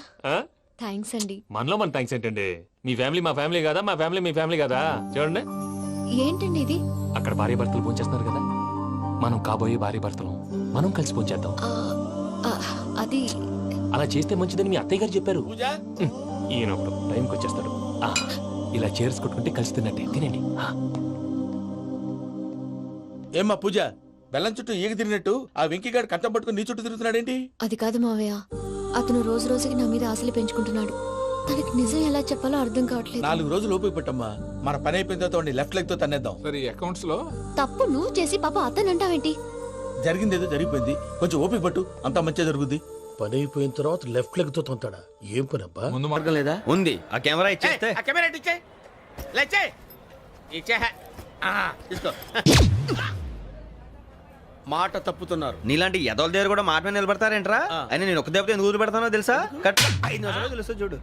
[SPEAKER 7] థ్యాంక్స్ అండి.
[SPEAKER 6] మనలో మన థ్యాంక్స్ ఏంటండి? మీ ఫ్యామిలీ మా ఫ్యామిలీ కదా, మా ఫ్యామిలీ మీ ఫ్యామిలీ కదా. చూడండి,
[SPEAKER 7] ఏంటండి ఇది?
[SPEAKER 6] అక్కడ భార్య భర్తలు భోంచేస్తున్నారు కదా, మనం కాబోయే భార్య భర్తలు మనం కలిసి భోంచేద్దాం.
[SPEAKER 7] అది
[SPEAKER 6] అలా చేస్తే మంచిదని మీ అత్తయ్య గారు చెప్పారు. ఈయన ఒకడు టైంకి వచ్చేస్తాడు. ఇలా చేర్స్ కొట్టుకుంటే కలిసి తిన్నట్టే. తినండి.
[SPEAKER 3] ఏమ్మా పూజ, బెల్లం చుట్టూ ఈగ తిరిగినట్టు ఆ వెంకీగాడు కట్టం పట్టుకుని నీ చుట్టూ తిరుగుతున్నాడేంటి?
[SPEAKER 7] అది కాదు మావయ్య, అతను రోజు రోజుకి నా మీద ఆశలు పెంచుకుంటున్నాడు. తనకి నిజం ఎలా చెప్పాలో అర్థం కావట్లేదు.
[SPEAKER 3] 4 రోజులు ఓపిక పట్టమ్మా. మన పని అయిపోయిన తర్వాత లెఫ్ట్ లెగ్ తో తన్నేద్దాం.
[SPEAKER 2] అకౌంట్స్ లో
[SPEAKER 7] తప్పు నువ్వు చేసి పాప అతను అంటావేంటి?
[SPEAKER 3] జరిగింది ఏదో జరిగిపోయింది. కొంచెం ఓపిక పట్టు, అంతా మంచిగా జరుగుద్ది. పని అయిపోయిన తర్వాత లెఫ్ట్ లెగ్ తో తొంతాడా? ఏం పని అబ్బా?
[SPEAKER 2] ముందు మార్గం లేదా?
[SPEAKER 4] ఉంది. ఆ కెమెరా ఇచ్చేస్తే
[SPEAKER 3] ఆ కెమెరా ఇచ్చే లేచే ఇచ్చే తీసుకో. మాట తప్పుతున్నారు.
[SPEAKER 4] నీలాంటి ఎదల దగ్గర కూడా మాట మీద నిలబడతారేంట్రా? అని నేను ఒక దెబ్బతో ఎందుకు ఊరు పెడతానో తెలుసా? కట్ 5 నిమిషాలు తెలుసు చూడు.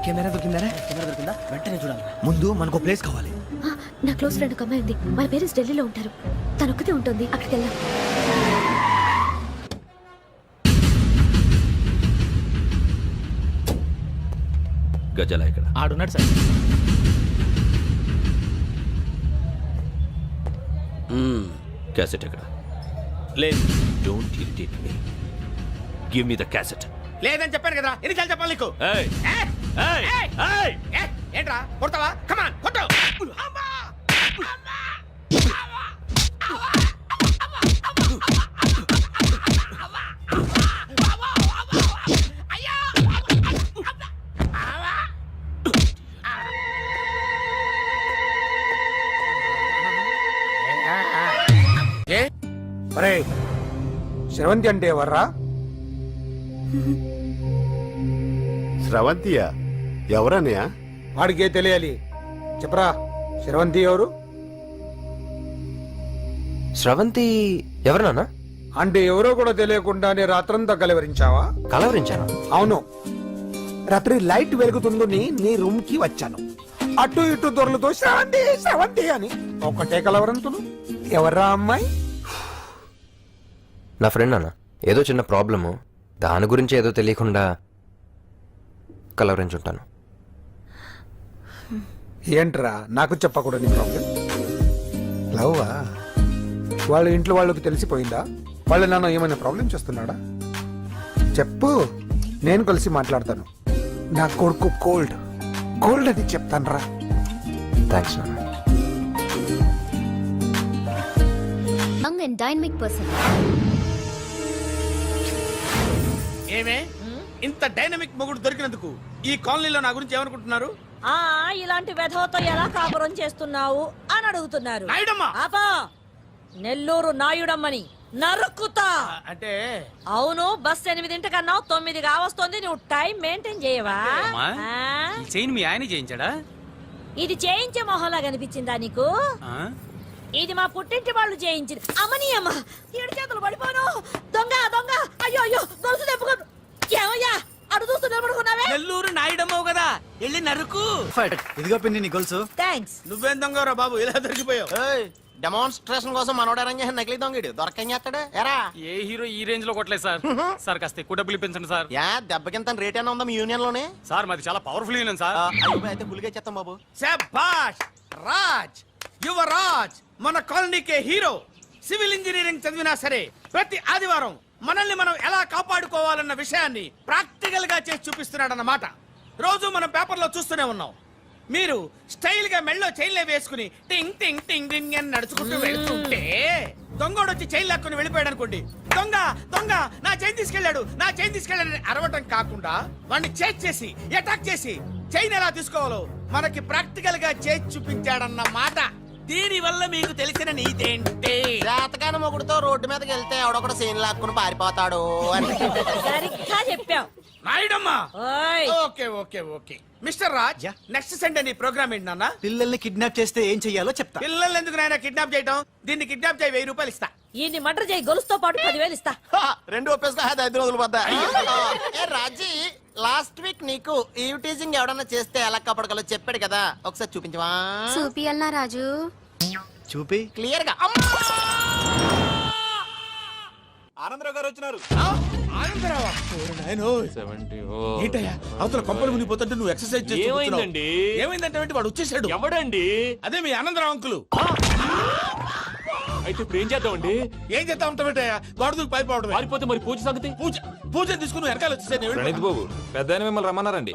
[SPEAKER 4] కెమెరా దొరికిందా? వెంటనే చూడాలి. ముందు మనకు ప్లేస్ కావాలి.
[SPEAKER 7] నా క్లోజ్ ఫ్రెండ్ ఒక అమ్మాయి ఉంది. వాళ్ళ పేరెంట్స్ ఢిల్లీలో ఉంటారు. తను ఒక్కతే ఉంటుంది. అక్కడికి వెళ్దాం.
[SPEAKER 11] గజల ఇక్కడ
[SPEAKER 6] ఆడున్నాడు సార్.
[SPEAKER 11] క్యాసెట్ ఎక్కడ?
[SPEAKER 3] లేదు.
[SPEAKER 11] Don't irritate me. Give me the cassette.
[SPEAKER 3] లేదని చెప్పాను కదా, ఎన్నిసార్లు చెప్పాలి నీకు?
[SPEAKER 11] ఏయ్ ఏయ్ ఏయ్
[SPEAKER 3] ఏంట్రా కొడతావా? కమాన్ కొట్టు.
[SPEAKER 2] అరే శ్రవంతి అంటే ఎవర్రా?
[SPEAKER 1] స్రవంతియా? ఎవరన్నయ్యా?
[SPEAKER 2] వాడికే తెలియాలి. చెప్పరా, శ్రవంతి ఎవరు?
[SPEAKER 4] స్రవంతి ఎవరు నాన్న?
[SPEAKER 2] అంటే ఎవరో కూడా తెలియకుండానే రాత్రంతా కలవరించావా?
[SPEAKER 4] కలవరించాను.
[SPEAKER 2] అవును, రాత్రి లైట్ వెలుగుతుందని నీ రూమ్ కి వచ్చాను. అటు ఇటు దొరలతో శ్రవంతి శ్రవంతి అని ఒకటే కలవరంతులు. ఎవర్రా అమ్మాయి?
[SPEAKER 4] నా ఫ్రెండ్ అన్న, ఏదో చిన్న ప్రాబ్లము, దాని గురించి ఏదో తెలియకుండా కలవరించుంటాను.
[SPEAKER 2] ఏంట్రా నాకు చెప్పకూడదు ప్రాబ్లం? లవ్వా? వాళ్ళ ఇంట్లో వాళ్ళకి తెలిసిపోయిందా? వాళ్ళ నాన్న ఏమైనా ప్రాబ్లం చేస్తున్నాడా? చెప్పు, నేను కలిసి మాట్లాడతాను. నా కొడుకు కోల్డ్ కోల్డ్ అని చెప్తాను రా.
[SPEAKER 4] థ్యాంక్స్ నాన్న.
[SPEAKER 7] Young and dynamic person.
[SPEAKER 3] ఏమే ఇంత డైనమిక్ మొగుడు దొరికినందుకు ఈ కాలనీలో నా గురించి ఏమనుకుంటున్నారు?
[SPEAKER 10] ఇలాంటి వెధవతో ఎలా కాపురం చేస్తున్నావు అని అడుగుతున్నారు.
[SPEAKER 3] నాయుడమ్మా!
[SPEAKER 10] ఆపా! నెల్లూరు నాయుడమ్మని నరుక్కుతా.
[SPEAKER 3] అంటే
[SPEAKER 10] అవును, బస్ 8:00 9 కావస్తుంది. నువ్వు టైం మెయింటైన్ చేయవా?
[SPEAKER 6] చైన్ మీ ఆయన చేయించాడా?
[SPEAKER 10] ఇది చేయించే మొహంలా కనిపించిందా నీకు? ఇది మా పుట్టింటి వాళ్ళు చేయించింది. అమ్మని అమ్మ, 7 చేతులు పడిపోను. దొంగ దొంగ, అయ్యో అయ్యో, గొలుసు తెప్పుకోను. ఏమయ్యా అడు చూస్తూ నిలబడుకున్నావే?
[SPEAKER 3] నెల్లూరు నాయుడమ్మవు కదా, వెళ్ళి నరుకు.
[SPEAKER 4] ఇదిగో పిన్ని నీ గొలుసు.
[SPEAKER 10] థ్యాంక్స్.
[SPEAKER 3] నువ్వేం దొంగరా బాబు, ఇలా దొరికిపోయావు?
[SPEAKER 4] డెమాన్స్ట్రేషన్ కోసం మనోడు అరేంజ్ చేసిన నకిలీ దొంగడు దొరకని చేస్తాడు. ఎరా
[SPEAKER 6] ఏ హీరో ఈ రేంజ్ లో కొట్టలేదు సార్. సార్ కాస్త ఎక్కువ డబ్బులు ఇప్పించండి సార్.
[SPEAKER 4] యా దెబ్బకింత రేట్ అయినా ఉందా మీ యూనియన్ లోనే?
[SPEAKER 6] సార్ మాది చాలా పవర్ఫుల్ యూనియన్ సార్.
[SPEAKER 4] అయితే గులిగా చేస్తాం బాబు.
[SPEAKER 3] శభాష్ రాజ్, యువరాజ్, మన కాలనీకే హీరో. సివిల్ ఇంజనీరింగ్ చదివినా సరే ప్రతి ఆదివారం మనల్ని మనం ఎలా కాపాడుకోవాలన్న విషయాన్ని ప్రాక్టికల్ గా చేసి చూపిస్తున్నాడన్నమాట. రోజు మనం పేపర్లో చూస్తూనే ఉన్నాం. మీరు స్టైల్ గా మెళ్ళో చైన్లే వేసుకుని టింగ్ టింగ్ టింగ్ టింగ్ అని నడుచుకుంటూ వెళ్తుంటే దొంగోడు వచ్చి చైన్ లాక్కుని వెళ్ళిపోయాడు అనుకోండి. దొంగ దొంగ నా చైన్ తీసుకెళ్లాడు, నా చైన్ తీసుకెళ్లాడని అరవటం కాకుండా వాడిని చేజ్ చేసి అటాక్ చేసి చైన్ ఎలా తీసుకోవాలో మనకి ప్రాక్టికల్ గా చేసి చూపించాడన్న మాట. దీని వల్ల మీకు తెలిసిన నీతేంటి?
[SPEAKER 4] జాతకాన మొగుడుతో రోడ్డు మీదకి వెళ్తే ఎవడొకడు సీన్ లాక్కుని పారిపోతాడు అని.
[SPEAKER 10] సరిగ్గా చెప్పావు.
[SPEAKER 3] నాయుడమ్మా
[SPEAKER 10] ఓయ్
[SPEAKER 3] okay okay okay mister Raj next Sunday నీ ప్రోగ్రామ్ ఏంటి నాన్న
[SPEAKER 4] పిల్లల్ని కిడ్నాప్ చేస్తే ఏం చెయ్యాలో చెప్తా.
[SPEAKER 3] పిల్లల్ని ఎందుకు నాయన కిడ్నాప్ చేయటం? దీన్ని కిడ్నాప్ చేయి 1000 రూపాయలు ఇస్తా.
[SPEAKER 10] ఈ మటర్ చేయి గొలుసుతో పాటు 10,000 ఇస్తా.
[SPEAKER 4] రెండు ఒప్పేసుకో 5 రోజులు పడ్డా. ఏ రాజీ, లాస్ట్ వీక్ నీకు ఈవ్ టీజింగ్ ఎవడన్నా చేస్తే ఎలా కాపాడగలో చెప్పాడు కదా, ఒకసారి చూపించవా?
[SPEAKER 7] చూపియల్నా రాజు?
[SPEAKER 4] చూపి క్లియర్ గా.
[SPEAKER 5] ఆనందరావు గారు వచ్చినారు.
[SPEAKER 3] ఆనందరావా? ఓరి నాయనో. ఏంటయ్యా అవతల కొంపలు మునిగిపోతుంటే నువ్వు ఎక్సర్సైజ్ చేస్తూ
[SPEAKER 6] ఏమైందండి?
[SPEAKER 3] కూర్చున్నావు. ఏమైందంటే ఏంటి, వాడు వచ్చేసాడు.
[SPEAKER 6] ఎవడండి?
[SPEAKER 3] అదే మీ ఆనందరావు అంకులు.
[SPEAKER 6] అయితే ఇప్పుడు ఏం చేద్దామండి?
[SPEAKER 3] ఏం చేస్తా ఉంటావేటయ్యా, గొడవకు పైపోవడమే.
[SPEAKER 6] పారిపోతే మరి పూజ సంగతి?
[SPEAKER 3] పూజ తీసుకుని నువ్వు వెనకాల వచ్చేసాను.
[SPEAKER 5] బాబు పెద్ద మిమ్మల్ని రమ్మన్నారండి.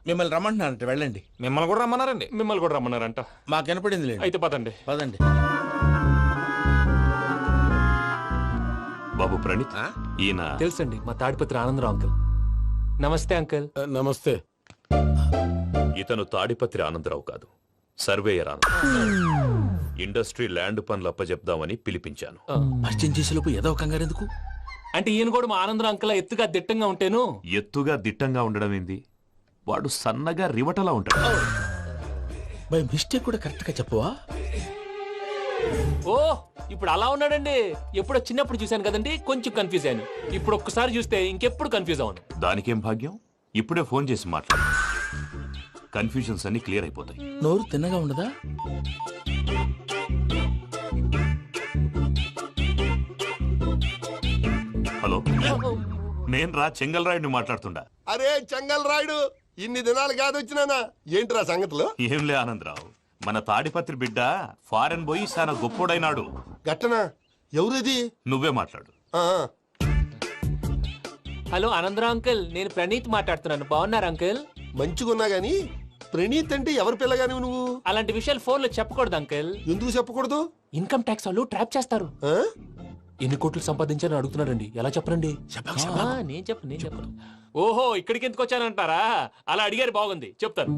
[SPEAKER 3] మిమ్మల్ని రమ్మంటున్నారంట, వెళ్ళండి.
[SPEAKER 5] మిమ్మల్ని కూడా రమ్మన్నారండి.
[SPEAKER 6] మిమ్మల్ని కూడా రమ్మన్నారంట.
[SPEAKER 3] మాకు వినపడింది లేదు.
[SPEAKER 6] అయితే పదండి.
[SPEAKER 3] పదండి.
[SPEAKER 11] బాబు ప్రణీత్, ఈయన
[SPEAKER 6] తెలుసండి, మా తాడిపత్రి ఆనందరావు అంకుల్. నమస్తే అంకుల్.
[SPEAKER 12] నమస్తే.
[SPEAKER 11] ఇతను తాడిపత్రి ఆనందరావు కాదు, సర్వేయర్ ఆనందరావు. ఇండస్ట్రీ ల్యాండ్ పనులు అప్పచెప్దామని పిలిపించాను.
[SPEAKER 3] పరిచయం చేసేలోపు ఏదో కంగారు ఎందుకు?
[SPEAKER 6] అంటే ఈయన కూడా మా ఆనందరావు అంకుల్ ఎత్తుగా దిట్టంగా ఉంటేను.
[SPEAKER 11] ఎత్తుగా దిట్టంగా ఉండడం ఏంది, వాడు సన్నగా రివటలా ఉంటాడు.
[SPEAKER 3] బై మిస్టేక్ కూడా కరెక్ట్ గా చెప్పవా?
[SPEAKER 6] ఓ ఇప్పుడు అలా ఉన్నాడండి. ఎప్పుడో చిన్నప్పుడు చూశాను కదండి, కొంచెం కన్ఫ్యూజ్ అయ్యాను. ఇప్పుడు ఒక్కసారి చూస్తే ఇంకెప్పుడు కన్ఫ్యూజ్ అవ్వను.
[SPEAKER 11] దానికేం భాగ్యం, ఇప్పుడే ఫోన్ చేసి మాట్లాడు. కన్ఫ్యూజన్స్ అన్ని క్లియర్ అయిపోతాయి.
[SPEAKER 3] నోరు తిన్నగా ఉండదా?
[SPEAKER 11] హలో, నేను రా చెంగల్రాయుడిని మాట్లాడుతుండా.
[SPEAKER 1] అరే చెంగల్ రాయుడు, ఇన్ని దినాలు కాదు వచ్చినానా? ఏంట్రా సంగతులు?
[SPEAKER 11] ఏంలే ఆనందరావు, మన తాడిపత్రి బిడ్డ ఫారెన్ పోయి చాలా గొప్పోడైనాడు.
[SPEAKER 1] గట్టనా? ఎవరిది?
[SPEAKER 11] నువ్వే మాట్లాడు.
[SPEAKER 1] ఆ,
[SPEAKER 6] హలో ఆనందరావు అంకుల్, నేను ప్రణీత్ మాట్లాడుతున్నాను. బాగున్నారు అంకుల్?
[SPEAKER 1] మంచిగున్నా గాని ప్రణీత్ అంటే ఎవరి పిల్లగాని నువ్వు?
[SPEAKER 6] అలాంటి విషయాలు ఫోన్ లో చెప్పకూడదు అంకుల్.
[SPEAKER 1] ఎందుకు చెప్పకూడదు?
[SPEAKER 6] ఇన్కమ్ ట్యాక్స్ వాళ్ళు ట్రాప్ చేస్తారు.
[SPEAKER 1] ఆ?
[SPEAKER 6] ఎన్ని కోట్లు సంపాదించాలని అడుగుతున్నారండి. ఎలా చెప్పరండి? నేను చెప్పను. ఓహో, ఇక్కడికి ఎందుకు వచ్చానంటారా? అలా అడిగారు, బాగుంది, చెప్తాను.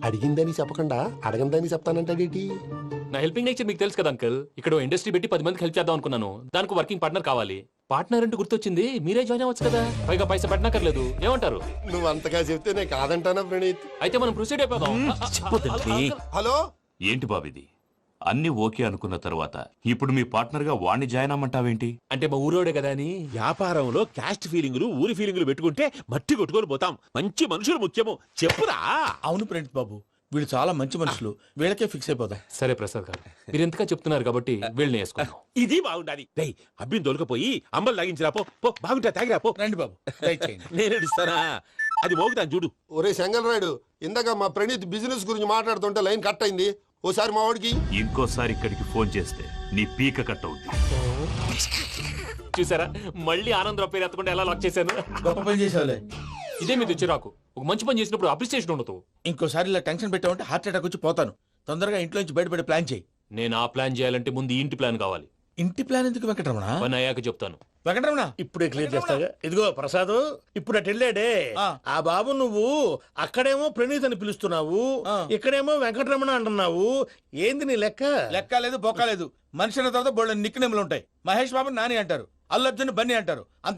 [SPEAKER 1] అడిగిందని చెప్పకుండా అడగందని చెప్తానంటాడేటి?
[SPEAKER 6] నా హెల్పింగ్ నేచర్ మీకు తెలుసు కదా అంకుల్. ఇక్కడ ఇండస్ట్రీ పెట్టి 10 మందికి హెల్ప్ చేద్దాం అనుకున్నాను. దానికి వర్కింగ్ పార్ట్నర్ కావాలి. పార్ట్నర్ అంటే గుర్తొచ్చింది, మీరే జాయిన్ అవ్వచ్చు కదా. పైగా పైసా పెట్టనక్కర్లేదు. ఏమంటారు?
[SPEAKER 1] నువ్వు అంతగా చెప్తే నేను కాదంటానా ప్రణీత్?
[SPEAKER 6] అయితే మనం ప్రొసీడ్ అయిపోదాం.
[SPEAKER 1] హలో,
[SPEAKER 11] ఏంటి బాబిది, అన్ని ఓకే అనుకున్న తర్వాత ఇప్పుడు మీ పార్ట్నర్ గా వాణ్ణి జాయిన్ అమ్మంటావేంటి?
[SPEAKER 6] అంటే మా ఊరోడే కదా అని.
[SPEAKER 12] వ్యాపారంలో క్యాస్ట్ ఫీలింగులు, ఊరి ఫీలింగులు పెట్టుకుంటే మట్టి కొట్టుకొని పోతాం. మంచి మనుషులు ముఖ్యము. చెప్పురా.
[SPEAKER 3] అవును ప్రణీత్ బాబు, వీళ్ళు చాలా మంచి మనుషులు. వీళ్ళకే ఫిక్స్ అయిపోదాం.
[SPEAKER 6] సరే ప్రసాద్ గారు, మీరు ఎంతగా చెప్తున్నారు కాబట్టి వీళ్ళని వేసుకుందాం.
[SPEAKER 12] ఇది బాగుండాలి. అబ్బిని దొలకపోయి అంబలు లాగించిరా పో. బాగుంటా తాగిరా పో.
[SPEAKER 3] రండి బాబు, దయచేయండి.
[SPEAKER 12] నేను ఇస్తానా? అది మోగుతాను చూడు.
[SPEAKER 1] ఒరే చెంగల్ రాయుడు, ఇందాక మా ప్రణీత్ బిజినెస్ గురించి మాట్లాడుతుంటే లైన్ కట్ అయింది. ఓసారి మా వాడికి.
[SPEAKER 11] ఇంకోసారి ఇక్కడికి ఫోన్ చేస్తే నీ పీక కట్ అవుద్ది.
[SPEAKER 6] చూసారా, మళ్ళీ ఆనందరావు పేరు ఎత్తకుండా ఎలా లాక్ చేశాను.
[SPEAKER 3] గొప్ప పని చేసేవాళ్ళే.
[SPEAKER 6] ఇదే మీద చిరాకు. ఒక మంచి పని చేసినప్పుడు అప్రిసియేషన్ ఉండదు.
[SPEAKER 3] ఇంకోసారి ఇలా టెన్షన్ పెట్టామంటే హార్ట్ అటాక్ వచ్చి పోతాను. తొందరగా ఇంట్లో నుంచి బయటపడే ప్లాన్ చేయి.
[SPEAKER 6] నేను ఆ ప్లాన్ చేయాలంటే ముందు ఈ ఇంటి ప్లాన్ కావాలి.
[SPEAKER 3] ఇంటి ప్లాన్ ఎందుకు వెంకటరమణ?
[SPEAKER 6] పని అయ్యాక చెప్తాను.
[SPEAKER 3] వెంకటరమణ
[SPEAKER 12] ఇప్పుడే క్లియర్ చేస్తాగా. ఇదిగో ప్రసాద్, ఇప్పుడు అటు వెళ్ళాడే ఆ బాబు, నువ్వు అక్కడేమో ప్రణీత్ అని పిలుస్తున్నావు, ఇక్కడేమో వెంకటరమణ అంటున్నావు. ఏంది నీ లెక్క?
[SPEAKER 3] లెక్క లేదు, బొక్క లేదు. మనిషి అన్న తర్వాత బోళ్ళ నిక్నెములు ఉంటాయి. మహేష్ బాబు నాని అంటారు, అల్లు అర్జున్ బన్నీ అంటారు. అంత